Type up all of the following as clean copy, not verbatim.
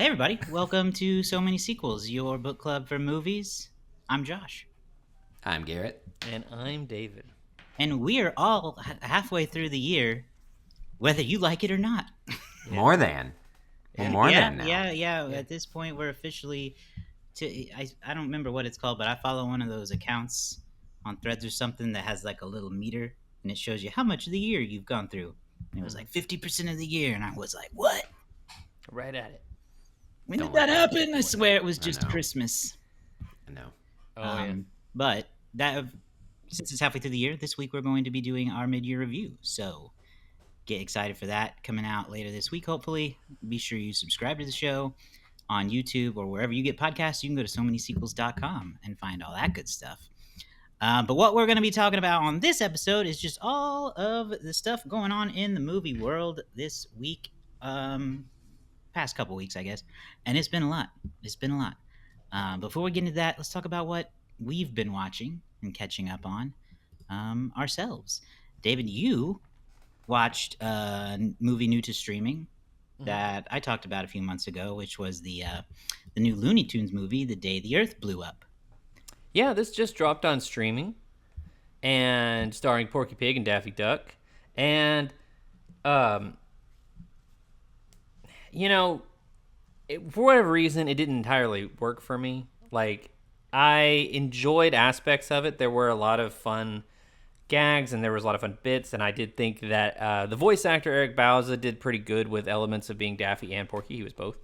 Hey, everybody. Welcome to So Many Sequels, your book club for movies. I'm Josh. I'm Garrett. And I'm David. And we are all halfway through the year, whether you like it or not. Yeah. More than. Well, more than now. Yeah. At this point, we're officially. I don't remember what it's called, but I follow one of those accounts on Threads or something that has like a little meter, and it shows you how much of the year you've gone through. And it was like 50% of the year, and I was like, what? Right at it. When Don't did that let that happen? get I to swear you. it was I just know. Christmas. I know. Yeah. But that since it's halfway through the year, this week we're going to be doing our mid-year review. So get excited for that coming out later this week, hopefully. Be sure you subscribe to the show on YouTube or wherever you get podcasts. You can go to somanysequels.com and find all that good stuff. But what we're going to be talking about on this episode is just all of the stuff going on in the movie world this week. Past couple weeks, I guess. And it's been a lot. Before we get into that, let's talk about what we've been watching and catching up on ourselves. David, you watched a movie new to streaming that I talked about a few months ago, which was the new Looney Tunes movie, The Day the Earth Blew Up. Yeah, this just dropped on streaming, and starring Porky Pig and Daffy Duck, and for whatever reason, it didn't entirely work for me. Like, I enjoyed aspects of it. There were a lot of fun gags, and there was a lot of fun bits, and I did think that the voice actor Eric Bauza did pretty good with elements of being Daffy and Porky. He was both.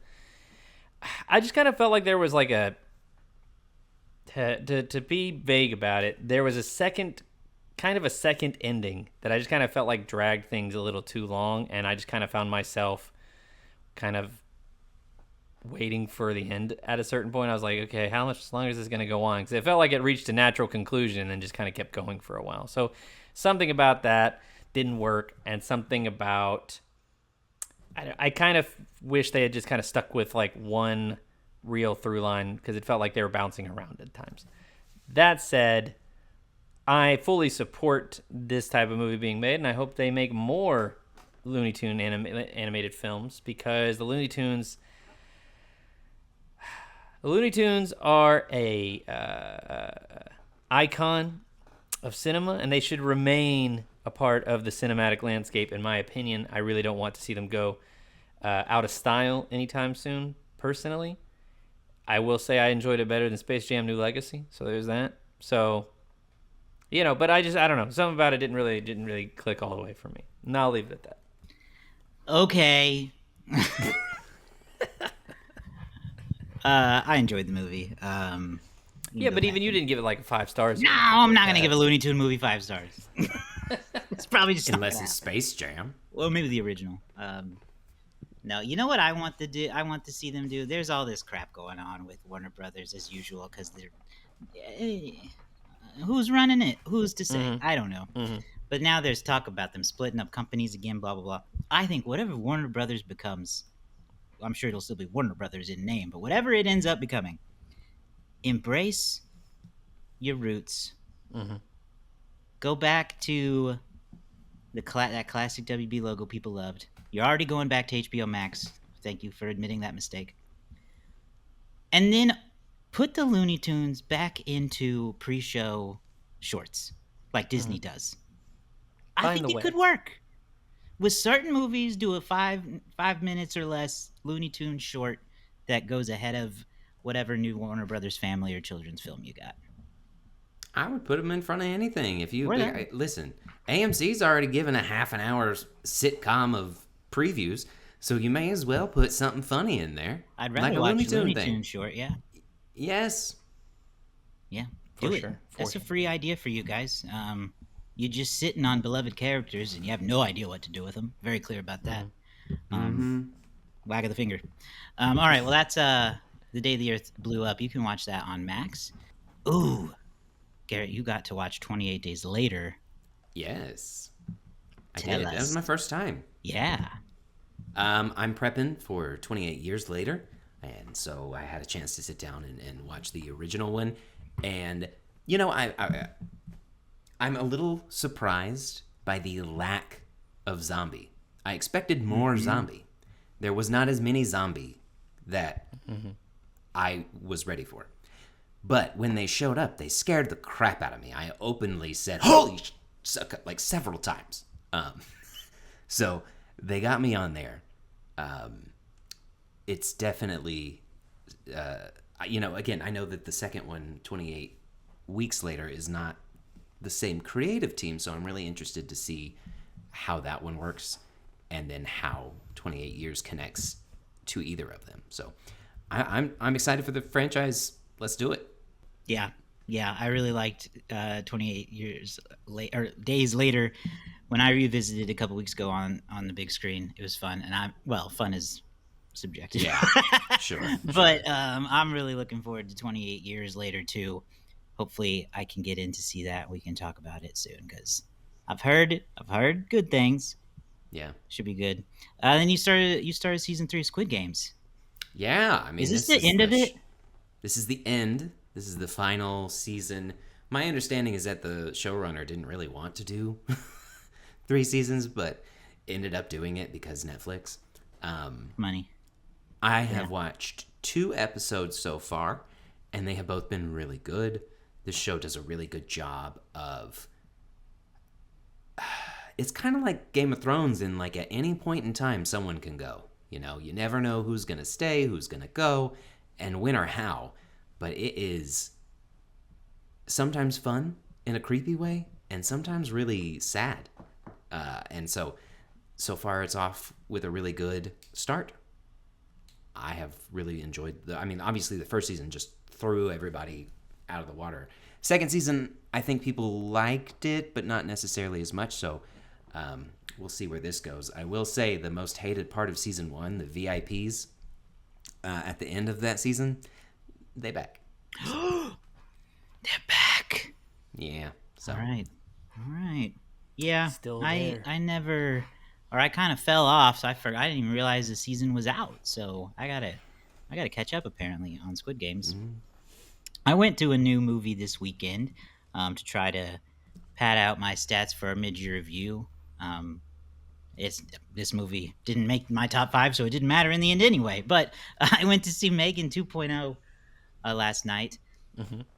I just kind of felt like there was like a to be vague about it, there was a second ending that I just kind of felt like dragged things a little too long, and I just kind of found myself kind of waiting for the end at a certain point. I was like, okay, how much longer is this going to go on? Because it felt like it reached a natural conclusion and just kind of kept going for a while. So something about that didn't work, and something about I kind of wish they had just kind of stuck with like one real through line, because it felt like they were bouncing around at times. That said, I fully support this type of movie being made, and I hope they make more Looney Tune animated films, because the Looney Tunes are a icon of cinema, and they should remain a part of the cinematic landscape, in my opinion. I really don't want to see them go out of style anytime soon, personally. I will say I enjoyed it better than Space Jam: New Legacy, so there's that. So, but I don't know. Something about it didn't really click all the way for me. And I'll leave it at that. Okay. I enjoyed the movie. Yeah, but even you didn't give it like 5 stars. No, I'm not going to give a Looney Tune movie 5 stars. It's probably just Unless it's Space Jam. Well, maybe the original. No, you know what I want to do? I want to see them do. There's all this crap going on with Warner Brothers as usual, because they're who's running it? Who's to say? Mm-hmm. I don't know. Mm-hmm. But now there's talk about them splitting up companies again. Blah blah blah. I think whatever Warner Brothers becomes, I'm sure it'll still be Warner Brothers in name, but whatever it ends up becoming, embrace your roots. Mm-hmm. Go back to that classic WB logo people loved. You're already going back to HBO Max. Thank you for admitting that mistake. And then put the Looney Tunes back into pre-show shorts, like Disney does. I think it could work. With certain movies, do a 5 minutes or less Looney Tunes short that goes ahead of whatever new Warner Brothers family or children's film you got. I would put them in front of anything. If you listen, AMC's already given a half an hour sitcom of previews, so you may as well put something funny in there. I'd rather watch Looney Tunes short, yeah. Yes. Yeah, do it. That's a free idea for you guys. You're just sitting on beloved characters, and you have no idea what to do with them. Very clear about that. Wag of the finger. All right, well, that's The Day the Earth Blew Up. You can watch that on Max. Ooh, Garrett, you got to watch 28 Days Later. Yes. I Tell did. us. That was my first time. Yeah. I'm prepping for 28 Years Later, and so I had a chance to sit down and watch the original one. And, I'm a little surprised by the lack of zombie. I expected more zombie. There was not as many zombie that I was ready for. But when they showed up, they scared the crap out of me. I openly said, holy like several times. So they got me on there. It's definitely, again, I know that the second one, 28 weeks later, is not the same creative team. So I'm really interested to see how that one works and then how 28 years connects to either of them. So I'm excited for the franchise. Let's do it. Yeah, I really liked 28 years later, or days later, when I revisited a couple weeks ago on the big screen. It was fun, and fun is subjective. Yeah, sure. But I'm really looking forward to 28 years later too. Hopefully, I can get in to see that. We can talk about it soon because I've heard good things. Yeah, should be good. Then you started season 3 of Squid Games. Yeah, I mean, is this the end of it? This is the end. This is the final season. My understanding is that the showrunner didn't really want to do 3 seasons, but ended up doing it because Netflix. Money. I have watched 2 episodes so far, and they have both been really good. This show does a really good job of... It's kind of like Game of Thrones in like at any point in time, someone can go. You know, you never know who's going to stay, who's going to go, and when or how. But it is sometimes fun in a creepy way and sometimes really sad. And so far it's off with a really good start. I have really enjoyed obviously the first season just threw everybody out of the water. Second season, I think people liked it, but not necessarily as much. So we'll see where this goes. I will say the most hated part of season 1, the VIPs, at the end of that season, they back. They're back. Yeah. So. All right. Yeah. Still there. I kind of fell off, so I didn't even realize the season was out. So I gotta catch up apparently on Squid Games. Mm-hmm. I went to a new movie this weekend to try to pad out my stats for a mid-year review. This movie didn't make my top 5, so it didn't matter in the end anyway. But I went to see Megan 2.0 last night,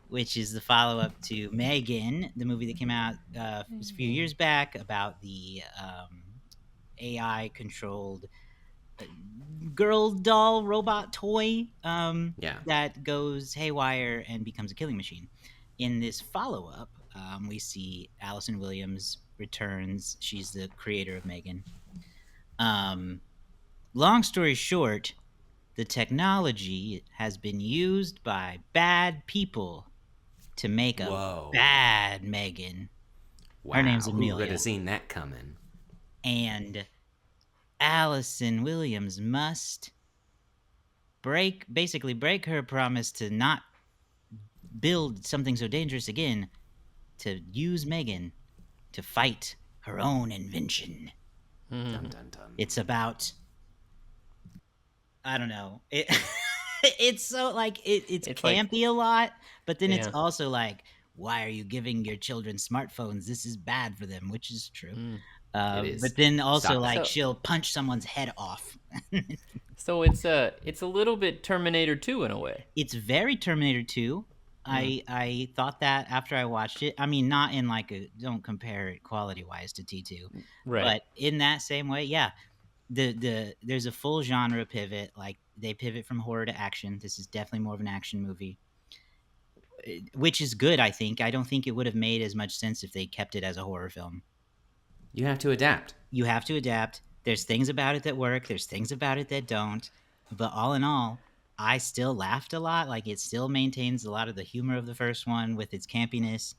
which is the follow-up to Megan, the movie that came out a few years back about the AI-controlled girl doll robot toy that goes haywire and becomes a killing machine. In this follow-up, we see Allison Williams returns. She's the creator of Megan. Long story short, the technology has been used by bad people to make a bad Megan. Wow. Her name's Amelia. Who would have seen that coming? And Allison Williams must basically break her promise to not build something so dangerous again, to use Megan to fight her own invention. Dun, dun, dun. It's about, I don't know. It's so like it's campy like, a lot, but then it's also like, why are you giving your children smartphones? This is bad for them, which is true. But then also she'll punch someone's head off. So it's a little bit Terminator 2 in a way. It's very Terminator 2. I thought that after I watched it. I mean, not in like don't compare it quality wise to T2, right? But in that same way, yeah. There's a full genre pivot. Like they pivot from horror to action. This is definitely more of an action movie, which is good. I think. I don't think it would have made as much sense if they kept it as a horror film. You have to adapt. There's things about it that work. There's things about it that don't. But all in all, I still laughed a lot. Like it still maintains a lot of the humor of the first one with its campiness.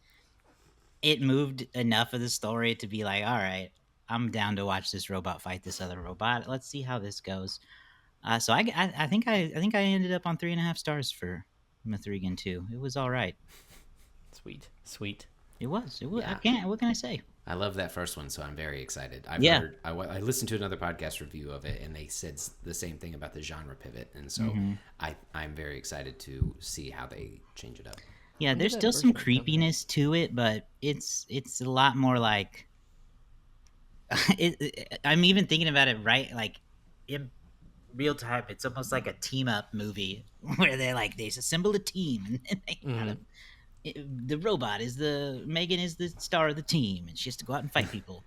It moved enough of the story to be like, all right, I'm down to watch this robot fight this other robot. Let's see how this goes. So I think I ended up on 3.5 stars for Mithrigan 2. It was all right. Sweet. It was. Yeah. What can I say? I love that first one, so I'm very excited. I listened to another podcast review of it, and they said the same thing about the genre pivot, and so I'm very excited to see how they change it up. Yeah, there's still some creepiness to it, but it's a lot more like. I'm even thinking about it, right? Like, real time. It's almost like a team up movie where they assemble a team and they gotta. The robot is Megan is the star of the team, and she has to go out and fight people.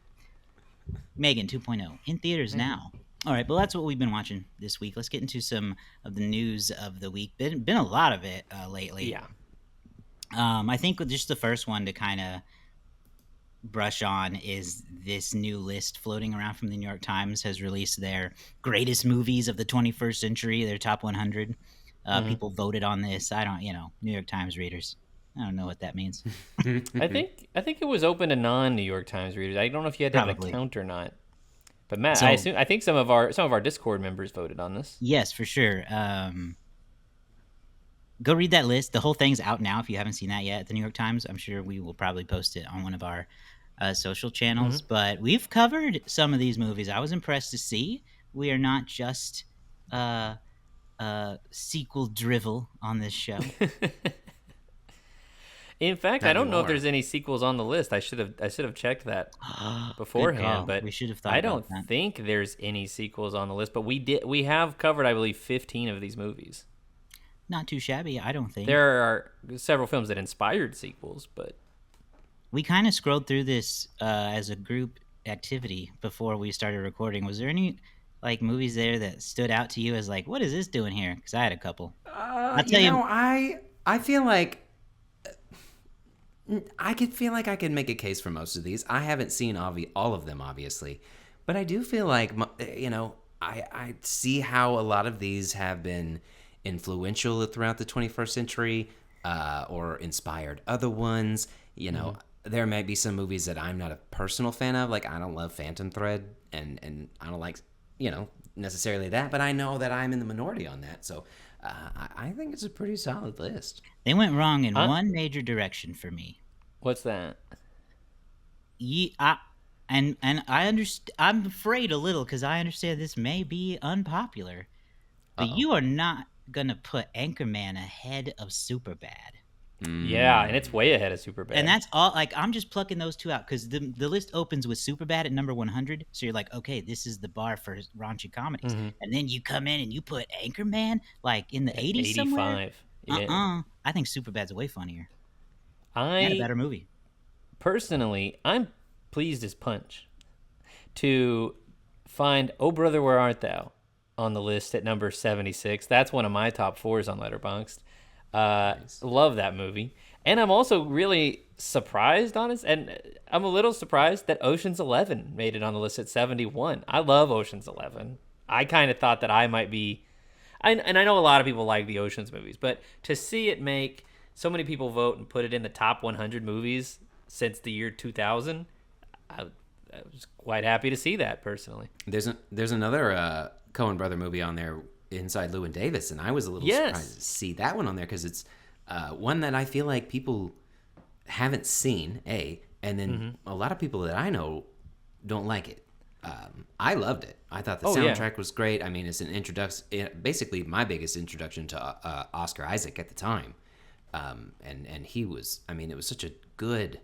Megan 2.0 in theaters now. All right, well, that's what we've been watching this week. Let's get into some of the news of the week. Been a lot of it lately. Yeah. I think just the first one to kind of brush on is this new list floating around from the New York Times has released their greatest movies of the 21st century, their top 100. People voted on this. I don't, New York Times readers. I don't know what that means. I think it was open to non-New York Times readers. I don't know if you had to have an Probably. account or not. But Matt, So- I think some of our Discord members voted on this. Yes, for sure. Go read that list. The whole thing's out now. If you haven't seen that yet at the New York Times, I'm sure we will probably post it on one of our social channels. But we've covered some of these movies. I was impressed to see we are not just sequel drivel on this show. In fact, Not I don't know if anymore. there's any sequels on the list. I should have checked that Good call. beforehand, but We should have thought I about don't that. think there's any sequels on the list. But we have covered, I believe, 15 of these movies. Not too shabby, I don't think. There are several films that inspired sequels, but We kind of scrolled through this as a group activity before we started recording. Was there any movies there that stood out to you as what is this doing here? Because I had a couple. I'll tell you. I feel like I could make a case for most of these. I haven't seen all of them, obviously, but I do feel like I see how a lot of these have been influential throughout the 21st century, or inspired other ones. There might be some movies that I'm not a personal fan of. Like I don't love Phantom Thread, and I don't like necessarily that, but I know that I'm in the minority on that. So I think it's a pretty solid list. They went wrong in one major direction for me. what's that? And I understand. I'm afraid a little because I understand this may be unpopular, but you are not gonna put Anchorman ahead of Superbad. Yeah, and it's way ahead of Superbad. And that's all. I'm just plucking those two out because the list opens with Superbad at number 100. So you're like, okay, this is the bar for raunchy comedies. And then you come in and you put Anchorman in the 80s somewhere. 85. Yeah. I think Superbad's way funnier I and a better movie. Personally, I'm pleased as punch to find "Oh Brother, Where Art Thou" on the list at number 76. That's one of my top 4s on Letterboxd. Nice. Love that movie, and I'm also really surprised, honest, and I'm a little surprised that Ocean's 11 made it on the list at 71. I love Ocean's 11. I kind of thought that I might be, and I know a lot of people like the Ocean's movies, but to see it make so many people vote and put it in the top 100 movies since the year 2000, I was quite happy to see that personally. There's another Coen brother movie on there, Inside Llewyn Davis, and I was a little Yes. surprised to see that one on there because it's one that I feel like people haven't seen, and then a lot of people that I know don't like it. I loved it. I thought the soundtrack was great. I mean, it's an introduction, basically my biggest introduction to Oscar Isaac at the time, and he was. I mean, it was such a good,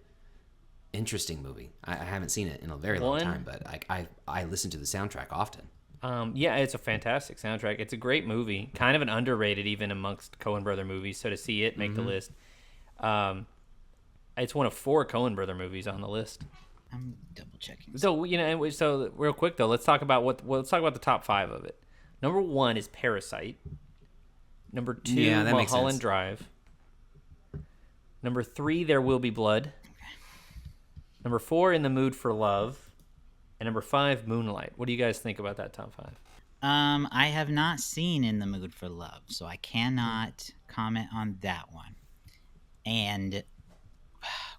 interesting movie. I haven't seen it in a very long time, but I listen to the soundtrack often. Yeah, it's a fantastic soundtrack. It's a great movie, kind of an underrated even amongst Coen brother movies. So to see it make the list, it's one of 4 Coen brother movies on the list. I'm double checking. So so real quick though, let's talk about let's talk about the top 5 of it. Number 1 is Parasite. Number 2, Yeah, that makes Mulholland sense. Drive. Number 3, There Will Be Blood. Number 4, In the Mood for Love. And number 5, Moonlight. What do you guys think about that top 5? I have not seen In the Mood for Love, so I cannot comment on that one. And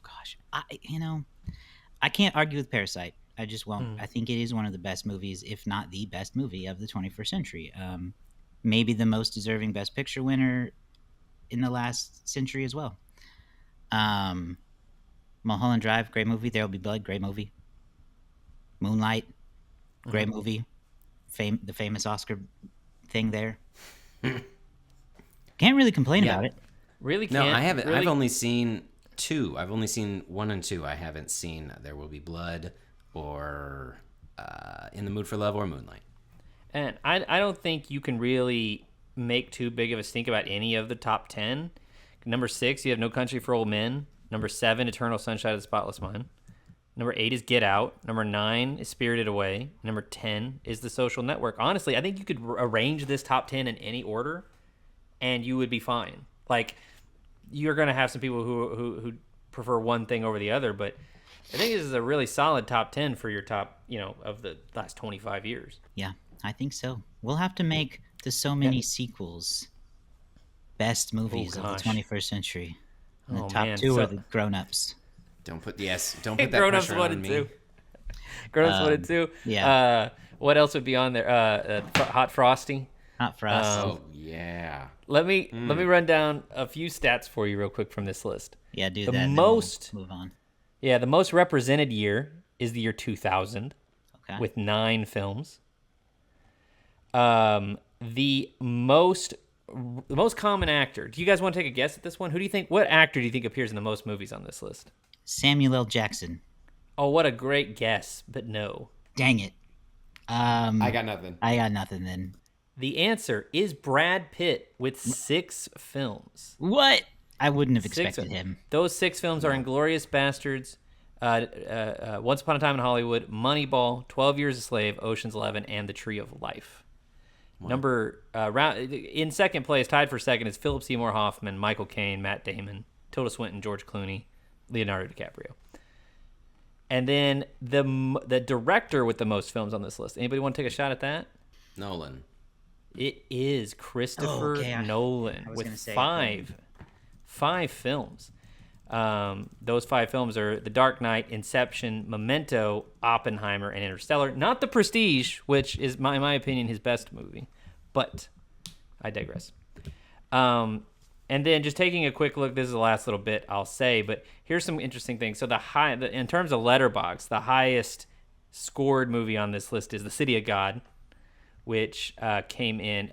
gosh, I can't argue with Parasite. I just won't. I think it is one of the best movies, if not the best movie of the 21st century. Maybe the most deserving Best Picture winner in the last century as well. Mulholland Drive, great movie. There Will Be Blood, great movie. Moonlight, great movie. The famous Oscar thing there. Can't really complain about it. Really No, can't. I haven't. Really, I've only seen 2. I've only seen 1 and 2. I haven't seen There Will Be Blood or In the Mood for Love or Moonlight. And I don't think you can really make too big of a stink about any of the top 10. Number 6, you have No Country for Old Men. Number 7, Eternal Sunshine of the Spotless Mind. Number 8 is Get Out. Number 9 is Spirited Away. Number 10 is The Social Network. Honestly, I think you could arrange this top 10 in any order, and you would be fine. Like, you're going to have some people who prefer one thing over the other, but I think this is a really solid top 10 for your top, of the last 25 years. Yeah, I think so. We'll have to make the So Many sequels best movies of the 21st century. And the top 2 are the grown-ups. Don't put that Grown-ups pressure wanted on me. to. Grown-ups wanted to. Yeah. What else would be on there? Hot Frosty. Not for us. Oh yeah. Let me run down a few stats for you real quick from this list. Yeah, do The that. most, Move on. Yeah, the most represented year is the year 2000, Okay. with 9 films. The most common actor. Do you guys want to take a guess at this one? What actor do you think appears in the most movies on this list? Samuel L. Jackson. Oh, what a great guess, but no. Dang it. I got nothing. I got nothing then. The answer is Brad Pitt with 6 films. What? I wouldn't have 6 expected films. him. Those 6 films are Inglourious Bastards, Once Upon a Time in Hollywood, Moneyball, 12 Years a Slave, Ocean's 11, and The Tree of Life. Wow. In second place, tied for second, is Philip Seymour Hoffman, Michael Caine, Matt Damon, Tilda Swinton, George Clooney, Leonardo DiCaprio. And then the director with the most films on this list. Anybody want to take a shot at that? Nolan. It is Christopher Nolan with gonna say, 5 films. Those 5 films are The Dark Knight, Inception, Memento, Oppenheimer, and Interstellar. Not The Prestige, which is, in my opinion, his best movie. But I digress. And then just taking a quick look, this is the last little bit I'll say, but here's some interesting things. So in terms of Letterboxd, the highest scored movie on this list is The City of God, which came in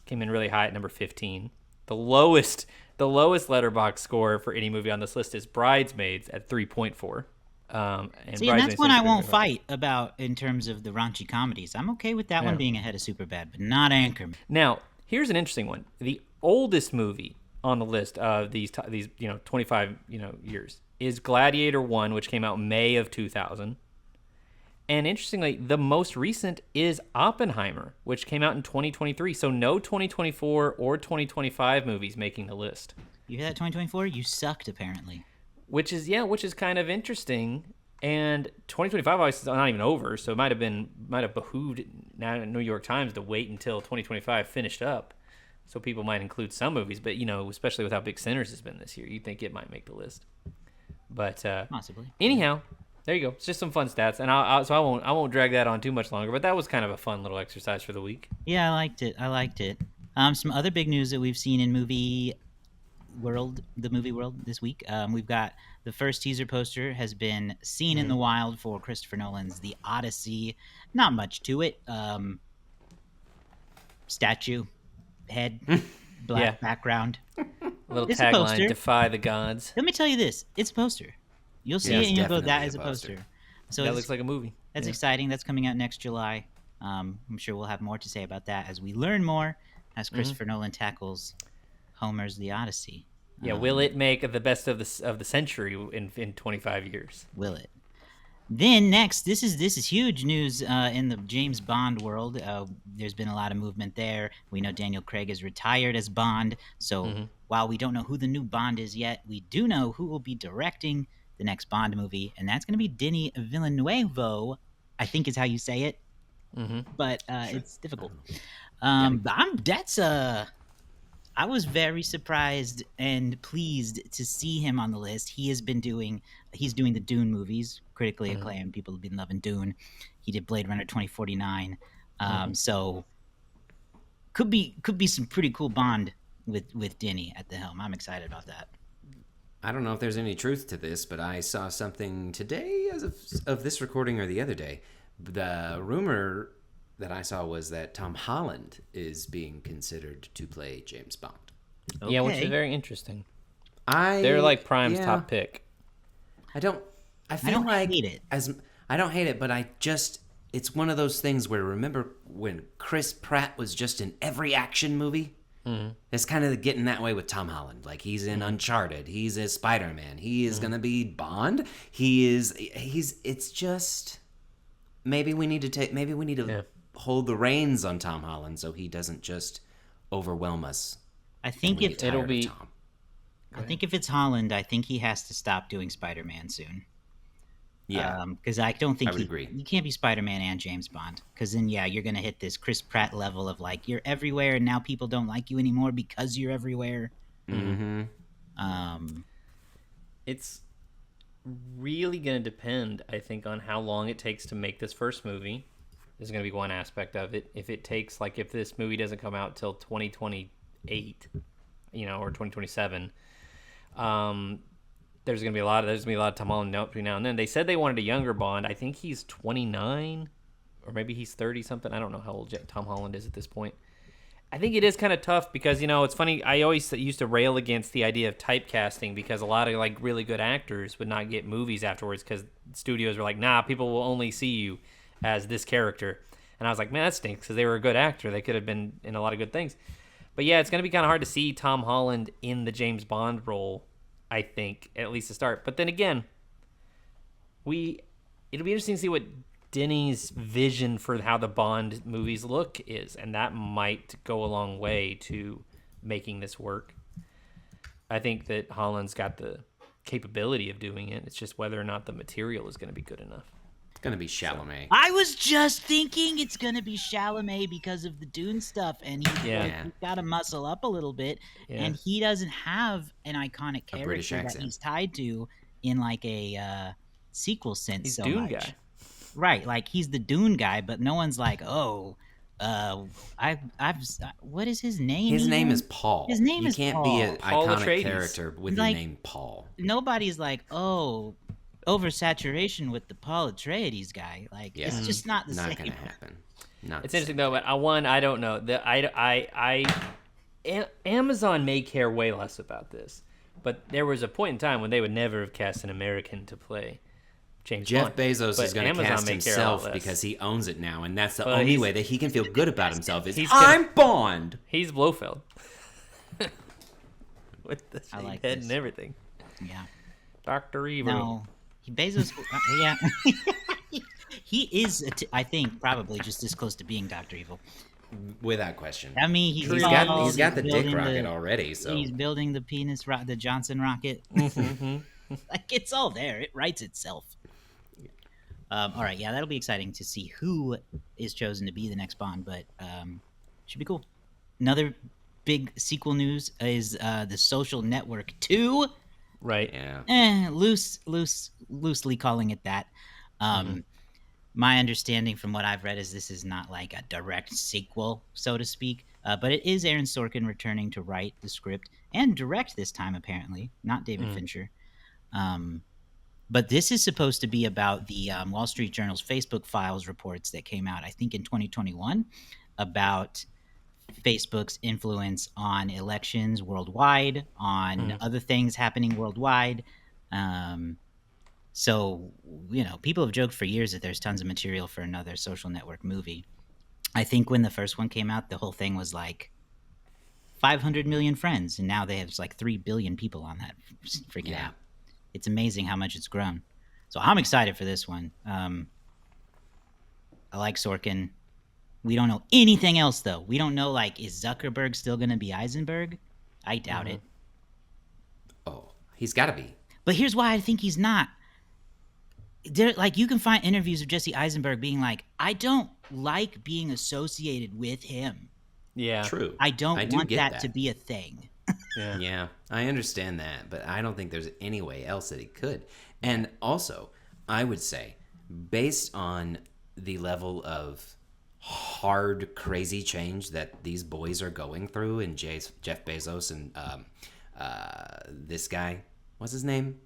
really high at number 15. The lowest Letterboxd score for any movie on this list is Bridesmaids at 3.4. And that's one I won't fight about in terms of the raunchy comedies. I'm okay with that one being ahead of Superbad, but not Anchorman. Now, here's an interesting one. The oldest movie on the list of these 25 years is Gladiator 1, which came out May of 2000. And interestingly, the most recent is Oppenheimer, which came out in 2023. So no 2024 or 2025 movies making the list. You hear that, 2024? You sucked, apparently. Which is kind of interesting. And 2025 obviously is not even over, so it might have behooved New York Times to wait until 2025 finished up, so people might include some movies. But especially with how big Sinners has been this year, you'd think it might make the list. But possibly. Anyhow. There you go. It's just some fun stats, and I won't drag that on too much longer. But that was kind of a fun little exercise for the week. Yeah, I liked it. Some other big news that we've seen in the movie world this week. We've got the first teaser poster has been seen in the wild for Christopher Nolan's The Odyssey. Not much to it. Statue, head, black background. A little It's a tagline: poster. "Defy the gods." Let me tell you this: it's a poster. You'll see it and you'll go, "That is a poster." So That looks like a movie. That's exciting. That's coming out next July. I'm sure we'll have more to say about that as we learn more as Christopher Nolan tackles Homer's The Odyssey. Yeah, will it make the best of the century in 25 years? Will it? Then next, this is huge news in the James Bond world. There's been a lot of movement there. We know Daniel Craig is retired as Bond. So while we don't know who the new Bond is yet, we do know who will be directing the next Bond movie, and that's going to be Denis Villeneuve, I think is how you say it. But it's difficult. I was very surprised and pleased to see him on the list. He's doing the Dune movies, critically acclaimed. People have been loving Dune. He did Blade Runner 2049. So could be some pretty cool Bond with Denis at the helm. I'm excited about that. I don't know if there's any truth to this, but I saw something today as of this recording or the other day. The rumor that I saw was that Tom Holland is being considered to play James Bond. Okay. Yeah, which is very interesting. They're like Prime's top pick. I don't hate it. I don't hate it, but it's one of those things where, remember when Chris Pratt was just in every action movie? It's kind of getting that way with Tom Holland. Like, he's in Uncharted, he's a Spider-Man, he is gonna be Bond. It's just, maybe we need to hold the reins on Tom Holland so he doesn't just overwhelm us. I think if it'll be Tom. I think if it's Holland, I think he has to stop doing Spider-Man soon. Yeah, Because I don't think I would agree. you can't be Spider-Man and James Bond. Because then, you're gonna hit this Chris Pratt level of like you're everywhere, and now people don't like you anymore because you're everywhere. it's really going to depend, I think, on how long it takes to make this first movie. Is going to be one aspect of it. If it takes, like, if this movie doesn't come out till 2028, or 2027, there's going to be a lot of Tom Holland between now and then. They said they wanted a younger Bond. I think he's 29, or maybe he's 30 something. I don't know how old Tom Holland is at this point. I think it is kind of tough because, it's funny. I always used to rail against the idea of typecasting because a lot of, like, really good actors would not get movies afterwards because studios were like, nah, people will only see you as this character. And I was like, man, that stinks because they were a good actor. They could have been in a lot of good things. But yeah, it's going to be kind of hard to see Tom Holland in the James Bond role, I think, at least to start. But then again, it'll be interesting to see what Denis' vision for how the Bond movies look is, and that might go a long way to making this work. I think that Holland's got the capability of doing it. It's just whether or not the material is going to be good enough. It's gonna be Chalamet. I was just thinking it's gonna be Chalamet because of the Dune stuff, and he's got to muscle up a little bit, and he doesn't have an iconic character that he's tied to in like a sequel sense. He's so Dune much. guy, right? Like he's the Dune guy, but no one's like, what is his name? His name is Paul. His name is can't Paul. be an Paul iconic Atreides. character with Like, the name Paul. Nobody's like, oversaturation with the Paul Atreides guy. Like, it's just not the same. Not gonna happen. It's interesting though, but I don't know. Amazon may care way less about this, but there was a point in time when they would never have cast an American to play James Jeff Bond. Bezos is going to cast himself because he owns it now, and that's the only way that he can feel good about himself is I'm Bond. He's Blofeld with the like head this. and everything. Yeah, Dr. Evil. No, Bezos. Yeah, he is. I think probably just this close to being Dr. Evil. Without question. I mean, he's got the dick rocket already. So he's building the the Johnson rocket. Like it's all there. It writes itself. All right, yeah, that'll be exciting to see who is chosen to be the next Bond, but should be cool. Another big sequel news is the Social Network 2. Right. Yeah. Loosely calling it that. My understanding from what I've read is this is not like a direct sequel, so to speak, but it is Aaron Sorkin returning to write the script and direct this time, apparently, not David Fincher. But this is supposed to be about the Wall Street Journal's Facebook Files reports that came out, I think, in 2021 about Facebook's influence on elections worldwide, on other things happening worldwide. So, people have joked for years that there's tons of material for another social network movie. I think when the first one came out, the whole thing was like 500 million friends, and now they have like 3 billion people on that freaking app. It's amazing how much it's grown. So I'm excited for this one. I like Sorkin. We don't know anything else, though. We don't know, like, is Zuckerberg still going to be Eisenberg? I doubt it. Oh, he's got to be. But here's why I think he's not. You can find interviews of Jesse Eisenberg being like, I don't like being associated with him. Yeah. True. I don't want get that to be a thing. Yeah, I understand that, but I don't think there's any way else that he could. And also, I would say, based on the level of hard, crazy change that these boys are going through, and Jeff Bezos and this guy, what's his name?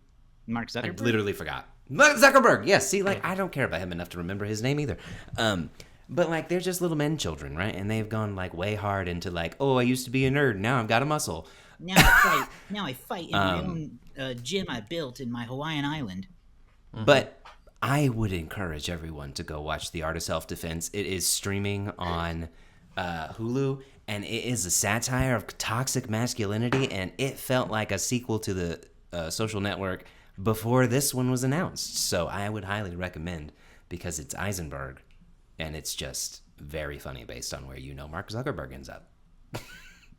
Mark Zuckerberg? I literally forgot. Mark Zuckerberg! Yes, see, I don't care about him enough to remember his name either. But, they're just little men children, right? And they've gone, way hard into, I used to be a nerd, now I've got a muscle. Now I fight in my own gym I built in my Hawaiian island. But I would encourage everyone to go watch The Art of Self-Defense. It is streaming on Hulu, and it is a satire of toxic masculinity, and it felt like a sequel to the Social Network before this one was announced. So I would highly recommend, because it's Eisenberg, and it's just very funny based on where Mark Zuckerberg ends up.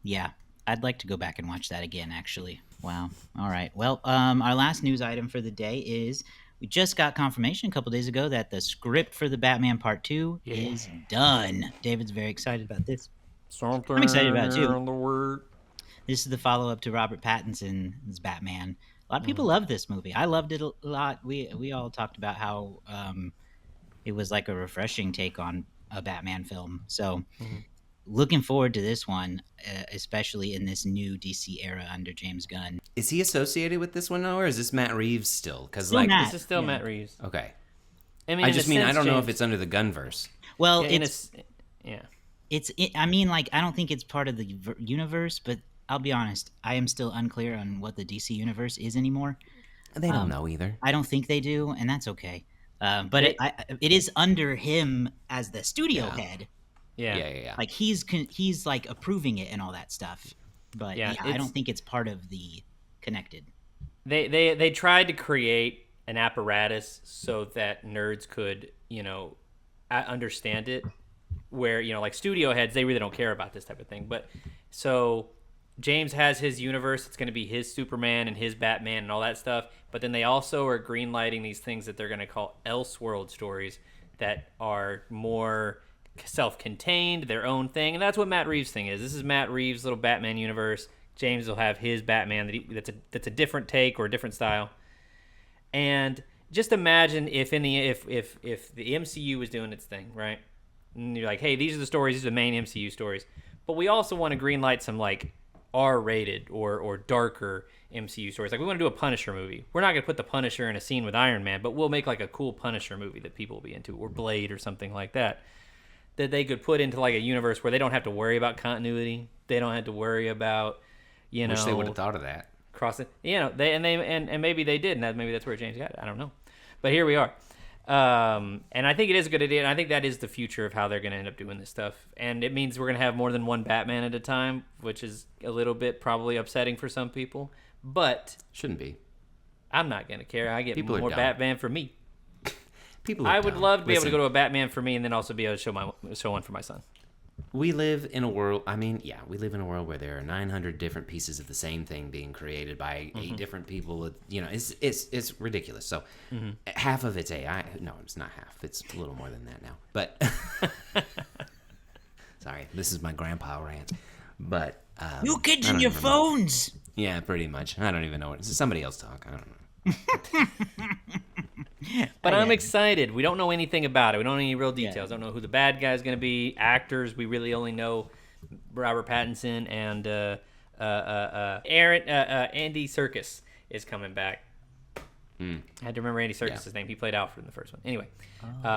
Yeah, I'd like to go back and watch that again, actually. Wow. All right. Well, our last news item for the day is we just got confirmation a couple days ago that the script for the Batman Part 2 is done. David's very excited about this. Something I'm excited about it, too. on the word. This is the follow-up to Robert Pattinson's Batman. A lot of people love this movie. I loved it a lot. We all talked about how it was like a refreshing take on a Batman film. So looking forward to this one, especially in this new DC era under James Gunn. Is he associated with this one now, or is this Matt Reeves still? Because Still Matt. This is still Matt Reeves. Okay. I mean, I in just a mean, sense, I don't know James- if it's under the Gunverse. Well, Yeah, I mean, like, I don't think it's part of the universe, but I'll be honest, I am still unclear on what the DC universe is anymore. They don't know either. I don't think they do, and that's okay. But it is under him as the studio head. Yeah. Like he's like approving it and all that stuff. But Yeah, I don't think it's part of the connected. They tried to create an apparatus so that nerds could, understand it, where, like studio heads, they really don't care about this type of thing. But so James has his universe. It's going to be his Superman and his Batman and all that stuff. But then they also are greenlighting these things that they're going to call Elseworld stories that are more self-contained, their own thing. And that's what Matt Reeves' thing is. This is Matt Reeves' little Batman universe. James will have his Batman that's a different take or a different style. And just imagine if the MCU was doing its thing, right? And you're like, hey, these are the stories, these are the main MCU stories. But we also want to greenlight some like R-rated or darker MCU stories. Like we want to do a Punisher movie. We're not going to put the Punisher in a scene with Iron Man, but we'll make like a cool Punisher movie that people will be into, or Blade or something like that. That they could put into like a universe where they don't have to worry about continuity. They don't have to worry about, Wish they would have thought of that. Crossing, and maybe they did, and maybe that's where James got it. I don't know, but here we are. And I think it is a good idea, and I think that is the future of how they're going to end up doing this stuff. And it means we're going to have more than one Batman at a time, which is a little bit probably upsetting for some people. But shouldn't be. I'm not going to care. I get People are more dumb. Batman for me. People. I would dumb. love to be able to Listen, go to a Batman for me, and then also be able to show one for my son. We live in a world. I mean, yeah, we live in a world where there are 900 different pieces of the same thing being created by 8 different people. It's ridiculous. So half of it's AI. No, it's not half. It's a little more than that now. But sorry, this is my grandpa rant. But You kids I and don't your even know. phones. Yeah, pretty much. I don't even know what. Somebody else talk. I don't know. But I'm excited. We don't know anything about it. We don't know any real details. Don't know who the bad guy is going to be. Actors, we really only know Robert Pattinson and Andy Serkis is coming back. I had to remember Andy Serkis' name. He played Alfred in the first one. Anyway,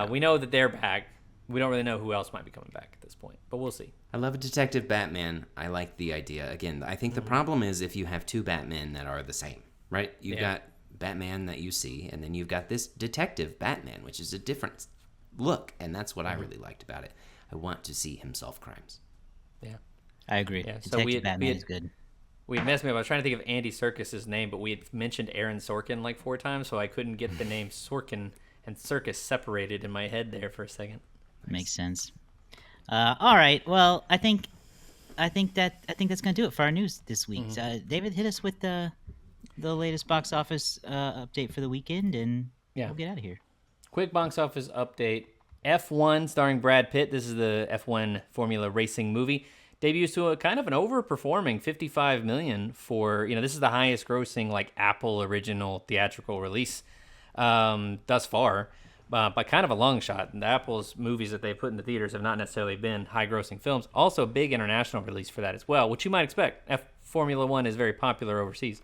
we know that they're back. We don't really know who else might be coming back at this point, but we'll see. I love a Detective Batman. I like the idea. Again, I think the problem is if you have 2 Batmen that are the same, right? You've got Batman that you see, and then you've got this Detective Batman, which is a different look, and that's what I really liked about it. I want to see him solve crimes. Yeah. I agree. Yeah, so Detective Batman is good. We messed me up. I was trying to think of Andy Serkis' name, but we had mentioned Aaron Sorkin like 4 times, so I couldn't get the name Sorkin and Serkis separated in my head there for a second. Makes sense. All right. Well, I think that's gonna do it for our news this week. David, hit us with the latest box office update for the weekend, and we'll get out of here. Quick box office update. F1 starring Brad Pitt. This is the F1 Formula Racing movie. Debuts to a kind of an overperforming $55 million for, this is the highest grossing like Apple original theatrical release thus far. By kind of a long shot. And Apple's movies that they put in the theaters have not necessarily been high-grossing films. Also, a big international release for that as well, which you might expect. Formula One is very popular overseas,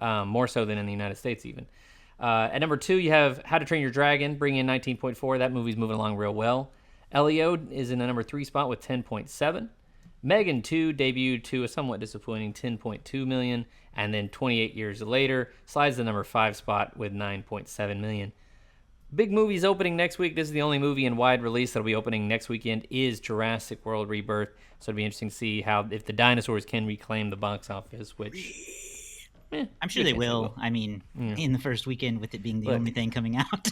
more so than in the United States even. At number 2, you have How to Train Your Dragon, bringing in 19.4. That movie's moving along real well. Elio is in the number 3 spot with 10.7. Megan 2 debuted to a somewhat disappointing 10.2 million, and then 28 years later slides the number 5 spot with 9.7 million. big movies opening next week. This is the only movie in wide release that'll be opening next weekend is Jurassic World Rebirth. So it'll be interesting to see how if the dinosaurs can reclaim the box office, which I'm sure they will. I mean, in the first weekend, with it being the only thing coming out,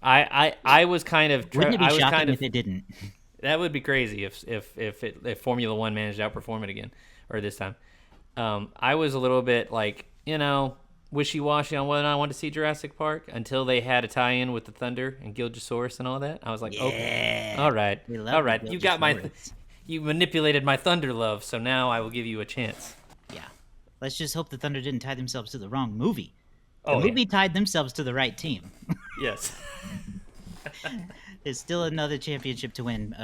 I was kind of wouldn't it be I was shocking kind of if it didn't? that would be crazy if Formula One managed to outperform it again or this time. I was a little bit like wishy-washy on whether or not I wanted to see Jurassic Park until they had a tie-in with the Thunder and Gilgasaurus and all that. I was like, okay, all right, We love all the right, you got my, Gilgasaurus. you manipulated my Thunder love, so now I will give you a chance. Yeah. Let's just hope the Thunder didn't tie themselves to the wrong movie. The Oh, movie tied themselves to the right team. Yes. It's still another championship to win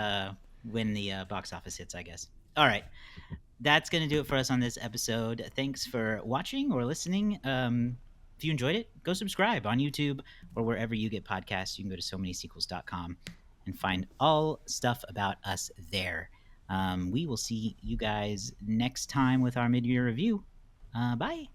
when the box office hits, I guess. All right. That's going to do it for us on this episode. Thanks for watching or listening. If you enjoyed it, go subscribe on YouTube or wherever you get podcasts. You can go to somanysequels.com and find all stuff about us there. We will see you guys next time with our mid-year review. Bye.